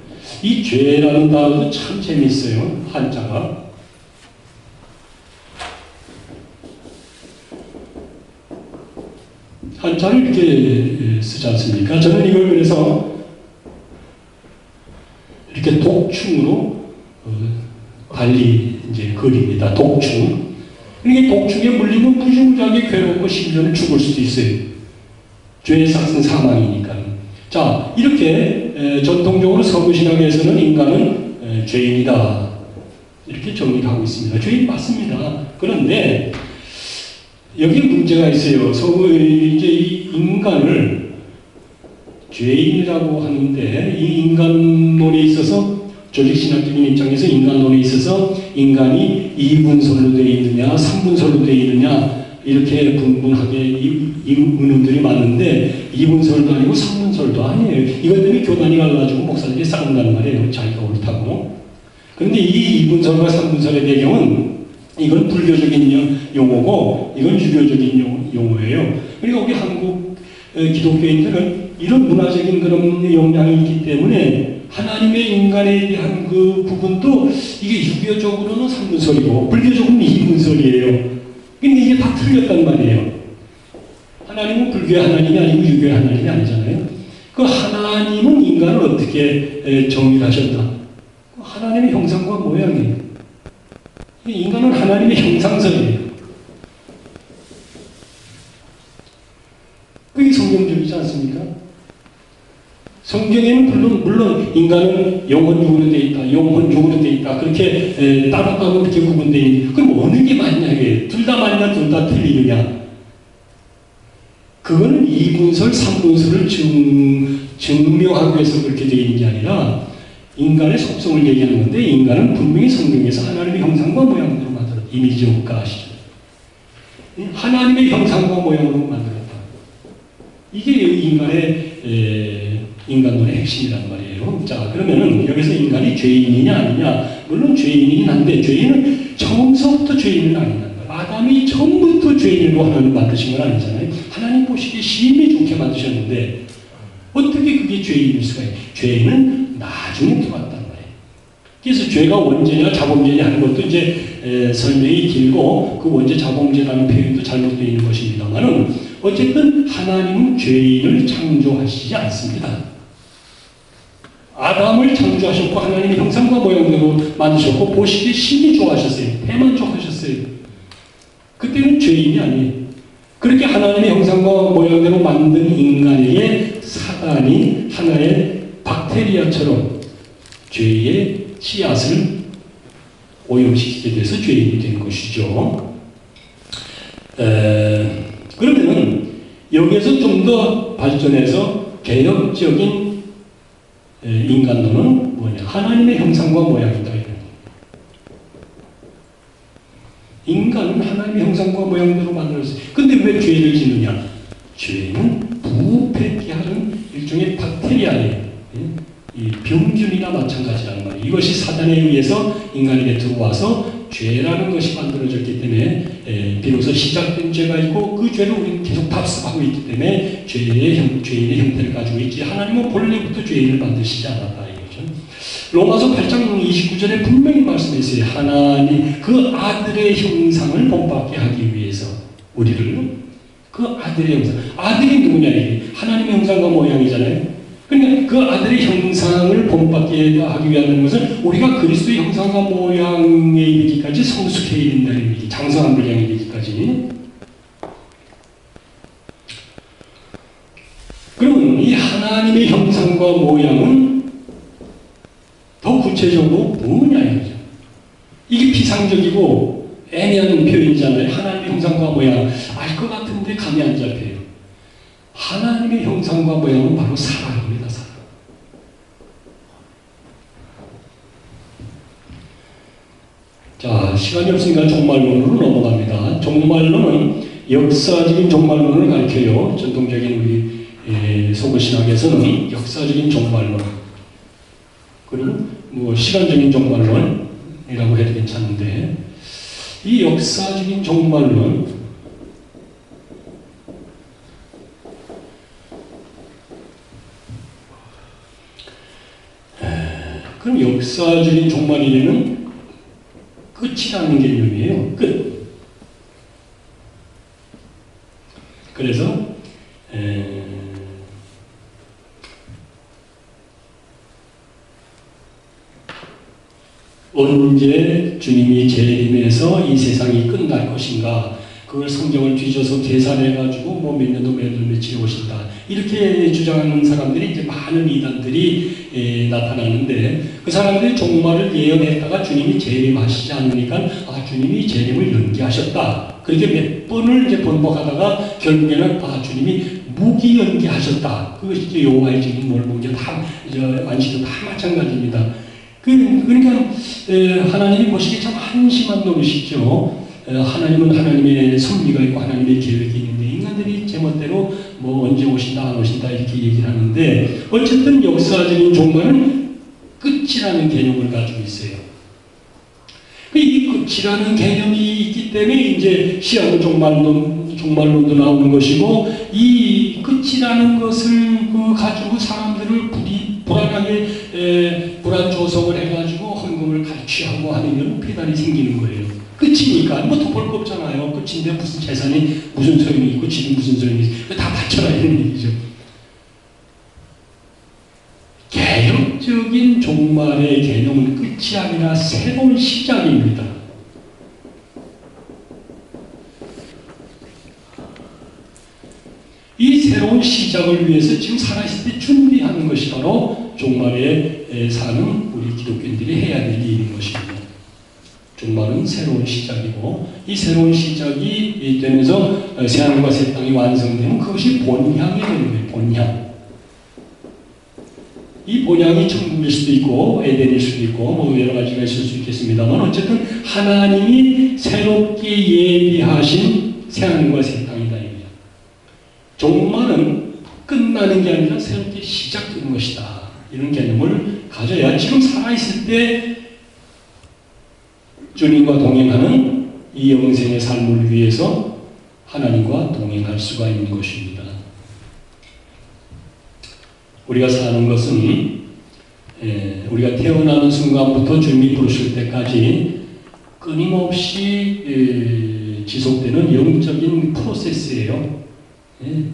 이 죄라는 단어도 참 재밌어요. 한자가. 한자를 이렇게 쓰지 않습니까? 저는 이걸 그래서 이렇게 독충으로 달리 이제 그립니다. 독충. 이게 독충에 물리면 무지무지하게 괴롭고 심지어는 죽을 수도 있어요. 죄의 삭은 사망이니까. 자, 이렇게 전통적으로 서구신학에서는 인간은 죄인이다. 이렇게 정리를 하고 있습니다. 죄인 맞습니다. 그런데 여기 문제가 있어요. 이제 이 인간을 죄인이라고 하는데 이 인간론에 있어서 조직신학적인 입장에서 인간론에 있어서 인간이 2분설로 되어 있느냐 3분설로 되어 있느냐 이렇게 분분하게 이 의문들이 많은데 2분설도 아니고 3분설도 아니에요. 이것 때문에 교단이 갈라지고 목사들이 싸운다는 말이에요. 자기가 옳다고. 그런데 이 2분설과 3분설의 배경은 이건 불교적인 용어고 이건 유교적인 용어예요. 그리고 우리 한국 기독교인들은 이런 문화적인 그런 영향이 있기 때문에 하나님의 인간에 대한 그 부분도 이게 유교적으로는 3분설이고 불교적으로는 2분설이에요. 근데 이게 다 틀렸단 말이에요. 하나님은 불교의 하나님이 아니고 유교의 하나님이 아니잖아요. 그 하나님은 인간을 어떻게 정의하셨나? 하나님의 형상과 모양이에요. 인간은 하나님의 형상성이에요. 그게 성경적이지 않습니까? 성경에는 물론 인간은 영혼육으로 되어 있다, 영혼육으로 되어 있다. 그렇게 따로따로 그렇게 구분되어 있는. 그럼 어느 게 맞냐 이게? 둘 다 맞냐, 둘 다 틀리느냐? 그거는 2분설, 3분설을 증명하기 위해서 그렇게 되어 있는 게 아니라 인간의 속성을 얘기하는 건데 인간은 분명히 성경에서 하나님의 형상과 모양으로 만들었다. 이미지 효과 아시죠? 하나님의 형상과 모양으로 만들었다. 이게 인간론의 핵심이란 말이에요. 자, 그러면은 여기서 인간이 죄인이냐 아니냐? 물론 죄인이긴 한데 죄인은 처음서부터 죄인은 아니란 말이에요. 아담이 처음부터 죄인으로 하나님 만드신 건 아니잖아요. 하나님 보시기에 심히 좋게 만드셨는데 어떻게 그게 죄인일 수가 있어요? 죄인은 나중에 들어왔단 말이에요. 그래서 죄가 원죄냐 자범죄냐 하는 것도 이제 설명이 길고 그 원죄 자범죄라는 표현도 잘못되어 있는 것입니다만은 어쨌든 하나님은 죄인을 창조하시지 않습니다. 아담을 창조하셨고 하나님의 형상과 모양대로 만드셨고 보시기에 심히 좋아하셨어요. 대만족하셨어요. 그때는 죄인이 아니에요. 그렇게 하나님의 형상과 모양대로 만든 인간에게 사단이 하나의 박테리아처럼 죄의 씨앗을 오염시키게 돼서 죄인이 된 것이죠. 그러면은 여기에서 좀 더 발전해서 개혁적인 인간론은 뭐냐? 하나님의 형상과 모양이다. 인간은 하나님의 형상과 모양대로 만들었어요. 근데 왜 죄를 짓느냐? 죄는 부패케 하는 일종의 박테리아예요. 이 병균이나 마찬가지라는 말이에요. 이것이 사단에 의해서 인간에게 들어와서 죄라는 것이 만들어졌기 때문에 비로소 시작된 죄가 있고 그 죄를 우리는 계속 답습하고 있기 때문에 죄인의 형태를 가지고 있지 하나님은 본래부터 죄인을 만드시지 않았다 이거죠. 로마서 8장 29절에 분명히 말씀했어요. 하나님 그 아들의 형상을 본받게 하기 위해서 우리를 그 아들의 형상, 아들이 누구냐 이게 하나님의 형상과 모양이잖아요. 그러니까 그 아들의 형상을 본받게 하기 위한 것은 우리가 그리스도의 형상과 모양에 이르기까지 성숙해 있는 얘기, 장성한 분량에 이르기까지. 그러면 이 하나님의 형상과 모양은 더 구체적으로 뭐냐 이거죠. 이게 비상적이고 애매한 표현이잖아요. 하나님의 형상과 모양 알 것 같은데 감이 안 잡혀요. 하나님의 형상과 모양은 바로 사랑입니다. 사랑. 자, 시간이 없으니까 종말론으로 넘어갑니다. 종말론은 역사적인 종말론을 가르쳐요. 전통적인 우리 소그신학에서는 역사적인 종말론 그리고 뭐 시간적인 종말론이라고 해도 괜찮은데 이 역사적인 종말론 그럼 역사적인 종말이라는 끝이라는 개념이에요. 끝. 그래서 언제 주님이 재림해서 이 세상이 끝날 것인가 그걸 성경을 뒤져서 계산해가지고 뭐 몇 년도 몇 며칠에 오신다 이렇게 주장하는 사람들이 이제 많은 이단들이 나타나는데 그 사람들이 종말을 예언했다가 주님이 재림하시지 않으니까 주님이 재림을 연기하셨다 그렇게 몇 번을 이제 번복하다가 결국에는 주님이 무기 연기하셨다 그것이 이제 여호와의 증인 몰봉제 다 안식도 다 마찬가지입니다. 그러니까 하나님이 보시기에 참 한심한 노릇이죠. 하나님은 하나님의 섭리가 있고 하나님의 계획이 있는데 인간들이 제멋대로 뭐 언제 오신다 안 오신다 이렇게 얘기를 하는데 어쨌든 역사적인 종말은 끝이라는 개념을 가지고 있어요. 이 끝이라는 개념이 있기 때문에 이제 시하고 종말론도 나오는 것이고 이 끝이라는 것을 가지고 사람들을 불안하게 불안 조성을 해가지고 헌금을 갈취하고 하는 이런 폐단이 생기는 거예요. 끝이니까 뭐 더 볼 거 없잖아요. 끝인데 무슨 재산이 무슨 소용이 있고 집이 무슨 소용이 있고 다 바쳐라 이런 얘기죠. 개혁적인 종말의 개념은 끝이 아니라 새로운 시작입니다. 이 새로운 시작을 위해서 지금 살아있을 때 준비하는 것이 바로 종말에 사는 우리 기독교인들이 해야 될 일인 것입니다. 종말은 새로운 시작이고 이 새로운 시작이 되면서 새하늘과 새 땅이 완성되면 그것이 본향이 되는 거예요. 본향. 이 본향이 천국일 수도 있고 에덴일 수도 있고 뭐 여러 가지가 있을 수 있겠습니다만 어쨌든 하나님이 새롭게 예비하신 새하늘과 새 땅이다. 종말은 끝나는 게 아니라 새롭게 시작되는 것이다. 이런 개념을 가져야 지금 살아있을 때 주님과 동행하는 이 영생의 삶을 위해서 하나님과 동행할 수가 있는 것입니다. 우리가 사는 것은 우리가 태어나는 순간부터 주님이 부르실 때까지 끊임없이 지속되는 영적인 프로세스예요.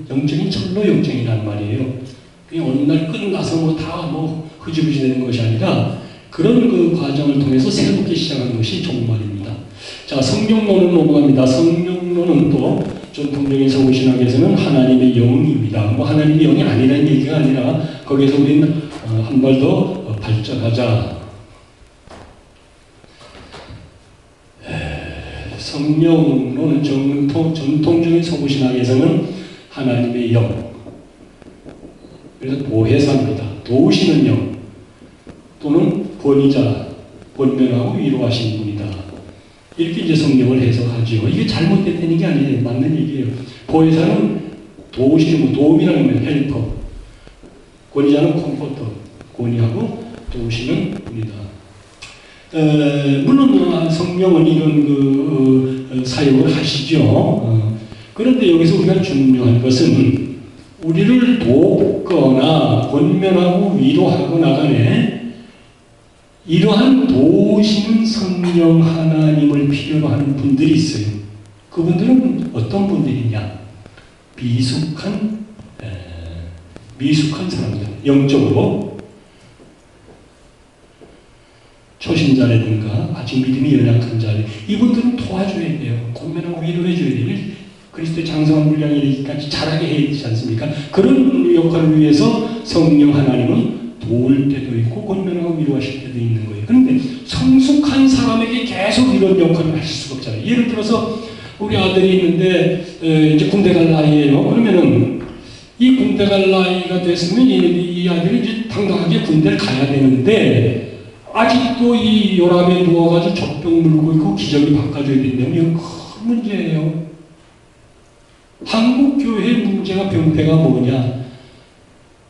영적인 철로 영적이란 말이에요. 그냥 어느 날 끝나서 뭐 다 뭐 흐지부지 되는 것이 아니라 그런 그 과정을 통해서 새롭게 시작하는 것이 종말입니다. 자, 성령론은 넘어갑니다. 성령론은 또 전통적인 서구신학에서는 하나님의 영입니다. 뭐 하나님의 영이 아니라는 얘기가 아니라 거기에서 우리는 한 발 더 발전하자. 성령론은 전통적인 서구신학에서는 하나님의 영, 그래서 보혜사입니다. 도우시는 영 또는 권위자, 권면하고 위로하시는 분이다. 이렇게 이제 성경을 해석하죠. 이게 잘못된 게 아니에요. 맞는 얘기예요. 보혜사는 도우시는 분, 도움이라는 건 헬퍼, 권위자는 컴포터, 권위하고 도우시는 분이다. 물론 성령은 이런 사역을 하시죠. 그런데 여기서 우리가 중요한 것은 우리를 돕거나 권면하고 위로하고 나가네 이러한 도우시는 성령 하나님을 필요로 하는 분들이 있어요. 그분들은 어떤 분들이냐? 미숙한 사람들, 영적으로 초신자라든가 아직 믿음이 연약한 자들, 이분들은 도와줘야 돼요. 권면하고 위로해줘야 돼요. 그리스도의 장성한 분량이 이르기까지 자라게 해야 되지 않습니까? 그런 역할을 위해서 성령 하나님은 도울 때도 있고 권면하고 위로하실 때도 있는 거예요. 그런데 성숙한 사람에게 계속 이런 역할을 하실 수가 없잖아요. 예를 들어서 우리 아들이 있는데 이제 군대 갈 나이에요. 그러면은 이 군대 갈 나이가 됐으면 이 아들이 이제 당당하게 군대를 가야 되는데 아직도 이 요람에 누워가지고 젖병 물고 있고 기저귀 바꿔줘야 된다면 이건 큰 문제예요. 한국 교회의 문제가 병폐가 뭐냐?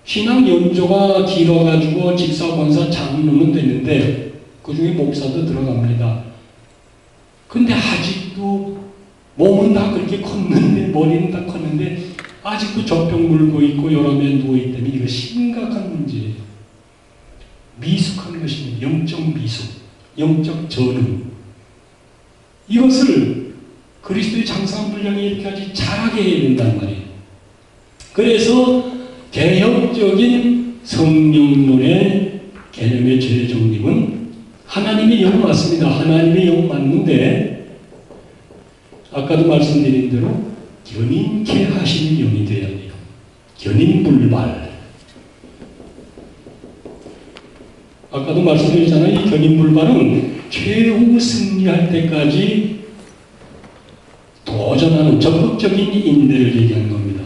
신앙 연조가 길어가지고 집사, 권사, 장로는 됐는데 그 중에 목사도 들어갑니다. 근데 아직도 몸은 다 그렇게 컸는데 머리는 다 컸는데 아직도 젖병 물고 있고 요람에 누워있다면 이거 심각한 문제예요. 미숙한 것입니다. 영적 미숙, 영적 전능. 이것을 그리스도의 장성한 분량이 이렇게까지 자라게 해야 된단 말이에요. 그래서 개혁적인 성령론의 개념의 재정립은 하나님의 영 맞습니다. 하나님의 영 맞는데 아까도 말씀드린 대로 견인케 하시는 영이 되어야 돼요. 견인불발. 아까도 말씀드렸잖아요. 이 견인불발은 최후 승리할 때까지 도전하는 적극적인 인내를 얘기하는 겁니다.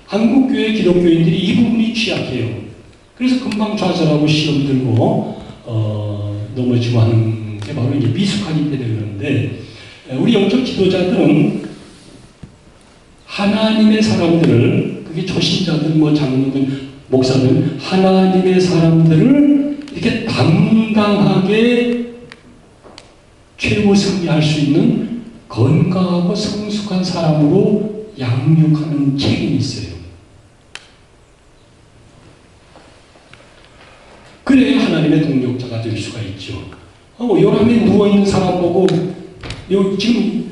한국교회 기독교인들이 이 부분이 취약해요. 그래서 금방 좌절하고 시험 들고 넘어지고 하는 게 바로 이제 미숙하기 때문에 그런데 우리 영적 지도자들은 하나님의 사람들을 그게 초신자들 뭐 장로들 목사들 하나님의 사람들을 이렇게 당당하게 최고 승리할 수 있는 건강하고 성숙한 사람으로 양육하는 책임이 있어요. 그래야 하나님의 동력자가 될 수가 있죠. 요람에 누워있는 사람 보고 지금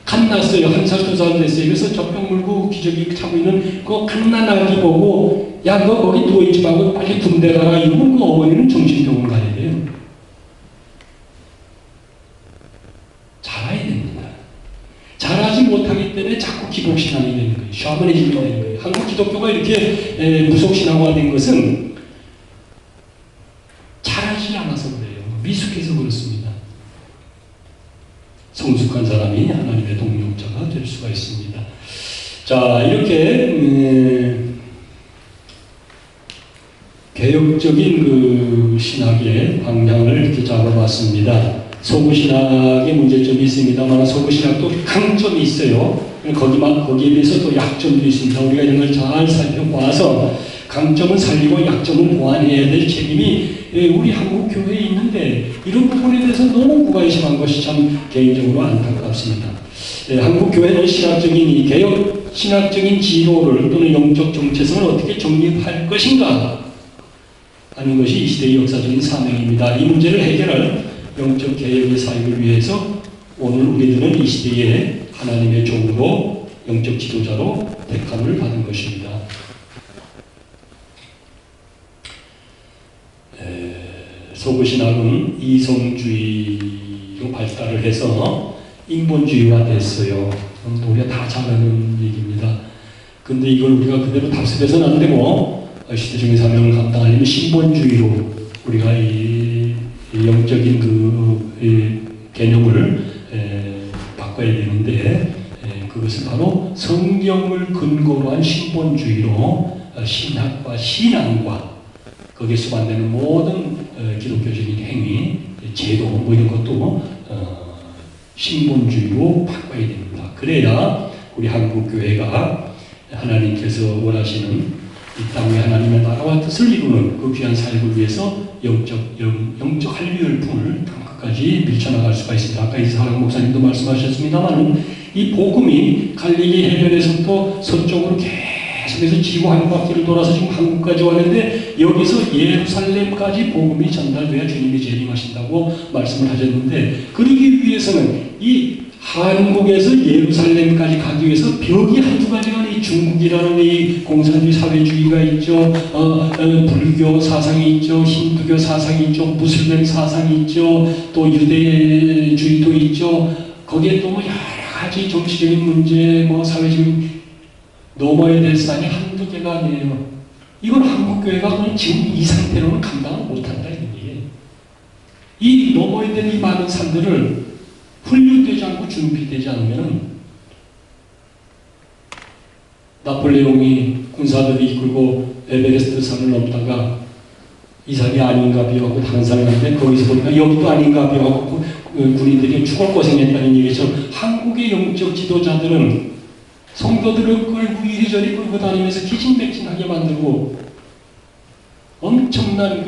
갓났어요. 1살, 2살 됐어요. 그래서 젖병 물고 기저귀 차고 있는 그 갓난아기 보고 야 너 거기 누워있지 말고 빨리 군대 가라 이러면 그 어머니는 정신병원 가야 돼요. 잘해야 됩니다. 잘하지 못하기 때문에 자꾸 기복신앙이 되는 거예요. 샤머니즘이 되는 거예요. 한국 기독교가 이렇게 무속신앙화된 것은 잘하지 않아서 그래요. 미숙해서 그렇습니다. 성숙한 사람이 하나님의 동력자가 될 수가 있습니다. 자, 이렇게 개혁적인 그 신학의 방향을 이렇게 잡아봤습니다. 서구신학의 문제점이 있습니다만 서구신학도 강점이 있어요. 거기에 비해서 또 약점도 있습니다. 우리가 이런 걸 잘 살펴봐서 강점은 살리고 약점은 보완해야 될 책임이 우리 한국 교회에 있는데 이런 부분에 대해서 너무 무관심한 것이 참 개인적으로 안타깝습니다. 한국 교회는 신학적인 이 개혁 신학적인 지도를 또는 영적 정체성을 어떻게 정립할 것인가 하는 것이 이 시대의 역사적인 사명입니다. 이 문제를 해결할 영적 개혁의 사역을 위해서 오늘 우리들은 이 시대에 하나님의 종으로 영적 지도자로 택함을 받은 것입니다. 서구신학은 이성주의로 발달을 해서 인본주의화 됐어요. 우리가 다 잘 아는 얘기입니다. 근데 이걸 우리가 그대로 답습해서는 안 되고 시대적인 사명을 감당하려면 신본주의로 우리가 이 영적인 그 개념을 바꿔야 되는데 그것은 바로 성경을 근거로 한 신본주의로 신학과 신앙과 거기에 수반되는 모든 기독교적인 행위, 제도 뭐 이런 것도 신본주의로 바꿔야 됩니다. 그래야 우리 한국 교회가 하나님께서 원하시는 이 땅의 하나님의 나라와 뜻을 이루는 그 귀한 사역을 위해서 영적 한류 열풍을 끝까지 밀쳐나갈 수가 있습니다. 아까 이사랑 목사님도 말씀하셨습니다만 이 복음이 갈릴리 해변에서부터 서쪽으로 계속해서 지구 한 바퀴를 돌아서 지금 한국까지 왔는데 여기서 예루살렘까지 복음이 전달돼야 주님이 재림하신다고 말씀을 하셨는데 그러기 위해서는 이 한국에서 예루살렘까지 가기 위해서 벽이 한두 가지가 아니라 중국이라는 이 공산주의 사회주의가 있죠. 불교 사상이 있죠. 힌두교 사상이 있죠. 무슬림 사상이 있죠. 또 유대주의도 있죠. 거기에 또 여러 가지 정치적인 문제, 사회적인 넘어야 될 산이 한두 개가 아니에요. 이건 한국교회가 지금 이 상태로는 감당을 못한다 이런 얘기예요. 이 넘어야 될 이 많은 산들을 훈련되지 않고 준비되지 않으면 나폴레옹이 군사들이 이끌고 에베레스트 산을 넘다가 이 산이 아닌가 비하고 다른 산을 갔는데 거기서 보니까 여기도 아닌가 비하고 군인들이 죽을 고생했다는 얘기죠. 한국의 영적 지도자들은 성도들을 끌고 이리저리 끌고 다니면서 기진맥진하게 만들고 엄청난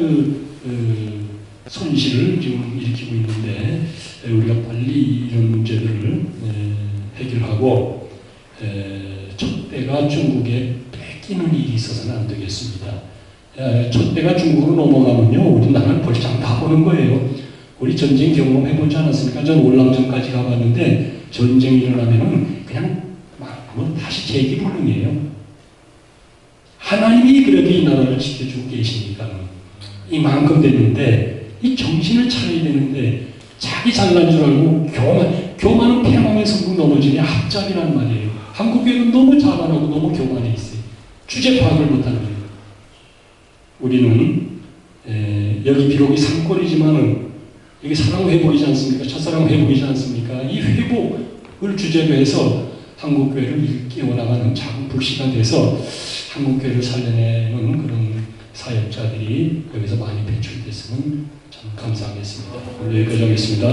손실을 지금 일으키고 있는데 우리가 빨리 이런 문제들을 해결하고 촛대가 중국에 뺏기는 일이 있어서는 안 되겠습니다. 촛대가 중국으로 넘어가면요 우리나라는 벌장 다 보는 거예요. 우리 전쟁 경험해보지 않았습니까? 전 월남전까지 가봤는데 전쟁이 일어나면은 그냥 다시 재기불능이에요. 하나님이 그래도 이 나라를 지켜주고 계시니까 이만큼 됐는데 이 정신을 차려야 되는데 자기 잘난 줄 알고 교만은 패망의 성공 넘어지니 합작이란 말이에요. 한국교회는 너무 자만하고 너무 교만해 있어요. 주제 파악을 못하는 거예요. 우리는 여기 비록 이 산골이지만은 여기 사랑 회복이지 않습니까? 첫사랑 회복이지 않습니까? 이 회복을 주제로 해서 한국교회를 깨워나가는 작은 불씨가 돼서 한국교회를 살려내는 그런 사역자들이 여기서 많이 배출됐으면 참 감사하겠습니다. 오늘 여기까지 하겠습니다.